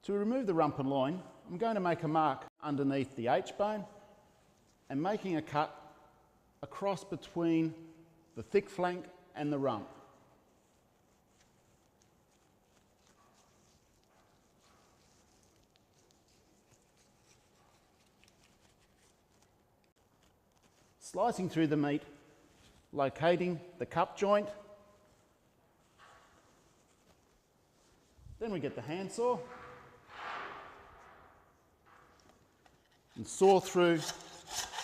To remove the rump and loin, I'm going to make a mark underneath the H-bone and making a cut across between the thick flank and the rump. Slicing through the meat, locating the cup joint. Then we get the handsaw and saw through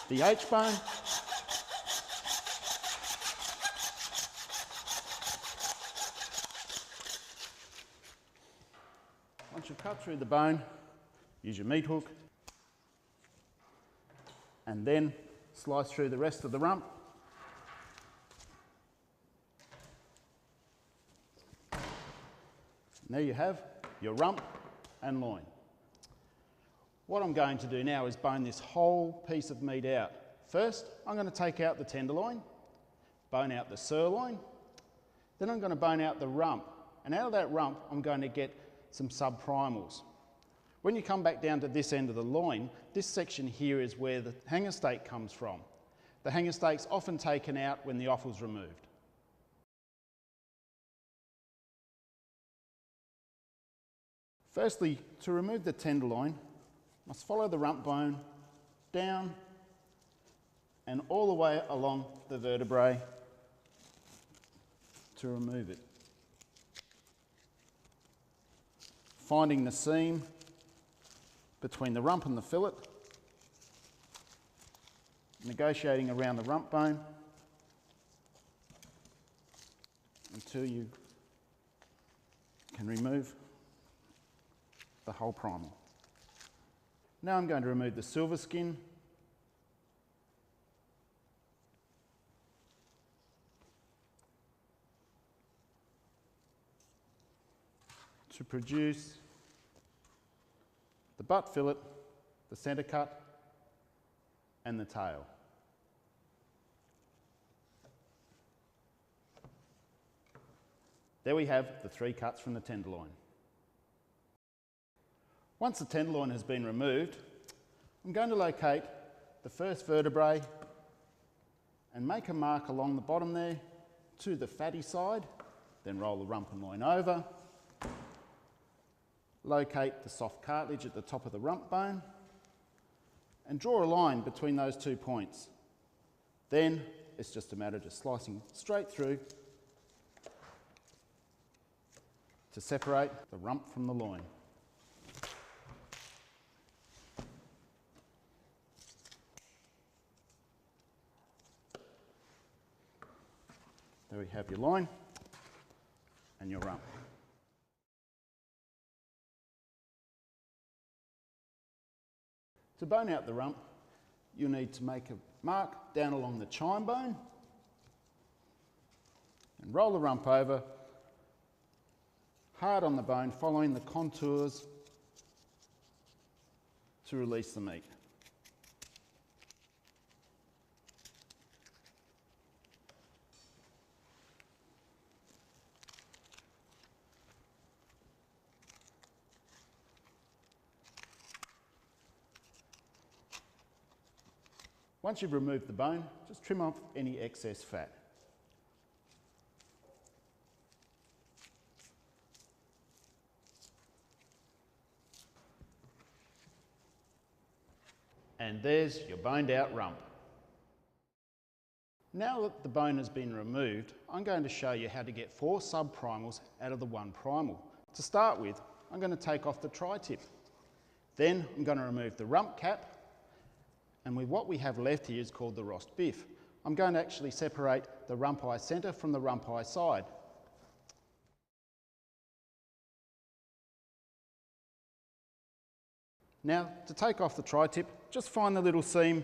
the H-bone. Once you've cut through the bone, use your meat hook and then slice through the rest of the rump. And there you have your rump and loin. What I'm going to do now is bone this whole piece of meat out. First, I'm going to take out the tenderloin, bone out the sirloin, then I'm going to bone out the rump. And out of that rump, I'm going to get some subprimals. When you come back down to this end of the loin, this section here is where the hanger steak comes from. The hanger steak's often taken out when the offal's removed. Firstly, to remove the tenderloin, must follow the rump bone down and all the way along the vertebrae to remove it. Finding the seam between the rump and the fillet, negotiating around the rump bone until you can remove the whole primal. Now I'm going to remove the silver skin to produce the butt fillet, the centre cut and the tail. There we have the 3 cuts from the tenderloin. Once the tenderloin has been removed, I'm going to locate the first vertebrae and make a mark along the bottom there to the fatty side, then roll the rump and loin over, locate the soft cartilage at the top of the rump bone and draw a line between those 2 points. Then it's just a matter of just slicing straight through to separate the rump from the loin. There we have your loin and your rump. To bone out the rump, you'll need to make a mark down along the chine bone and roll the rump over, hard on the bone, following the contours to release the meat. Once you've removed the bone, just trim off any excess fat. And there's your boned out rump. Now that the bone has been removed, I'm going to show you how to get 4 subprimals out of the 1 primal. To start with, I'm going to take off the tri-tip. Then I'm going to remove the rump cap, and with what we have left here is called the roast beef. I'm going to actually separate the rump eye centre from the rump eye side. Now, to take off the tri-tip, just find the little seam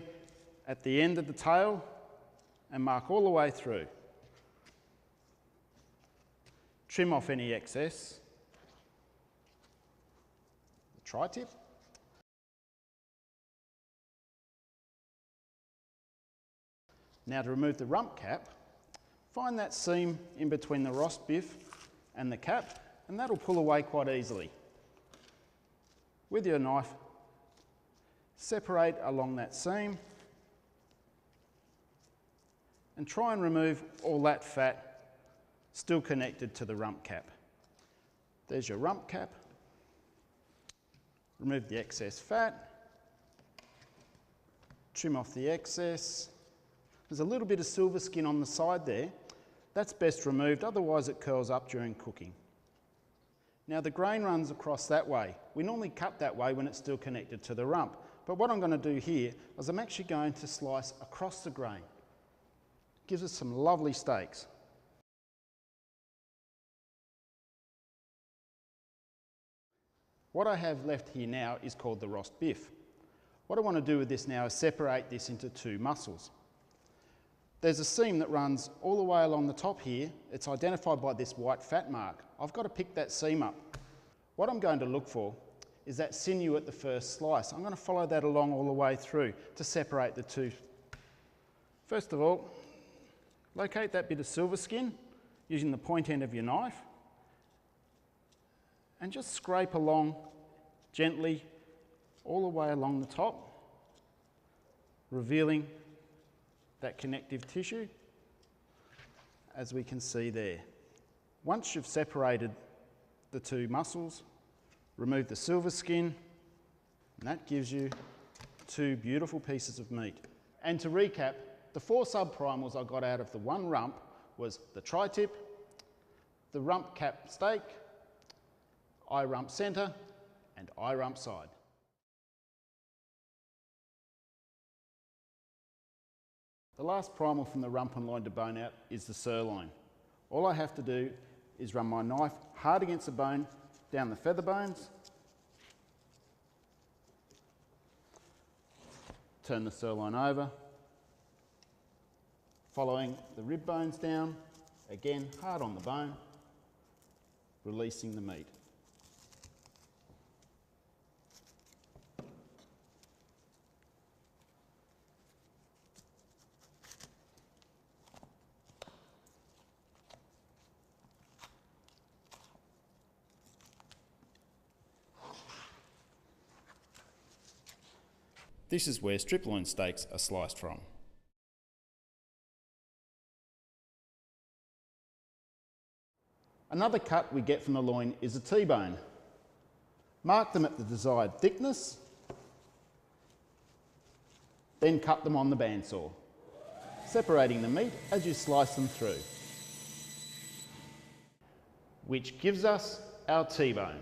at the end of the tail and mark all the way through. Trim off any excess. The tri-tip. Now to remove the rump cap, find that seam in between the roast beef and the cap, and that'll pull away quite easily. with your knife, separate along that seam and try and remove all that fat still connected to the rump cap. There's your rump cap. Remove the excess fat, trim off the excess. There's a little bit of silver skin on the side there. That's best removed, otherwise it curls up during cooking. Now the grain runs across that way. We normally cut that way when it's still connected to the rump. But what I'm going to do here is I'm actually going to slice across the grain. Gives us some lovely steaks. What I have left here now is called the roast beef. What I want to do with this now is separate this into two muscles. There's a seam that runs all the way along the top here. It's identified by this white fat mark. I've got to pick that seam up. What I'm going to look for is that sinew at the first slice. I'm going to follow that along all the way through to separate the two. First of all, locate that bit of silver skin using the point end of your knife and just scrape along gently all the way along the top, revealing that connective tissue, as we can see there. Once you've separated the two muscles, remove the silver skin, and that gives you two beautiful pieces of meat. And to recap, the 4 subprimals I got out of the one rump was the tri-tip, the rump cap steak, eye rump centre, and eye rump side. The last primal from the rump and loin to bone out is the sirloin. All I have to do is run my knife hard against the bone, down the feather bones, turn the sirloin over, following the rib bones down, again hard on the bone, releasing the meat. This is where strip loin steaks are sliced from. Another cut we get from the loin is a T-bone. Mark them at the desired thickness, then cut them on the bandsaw, separating the meat as you slice them through, which gives us our T-bone.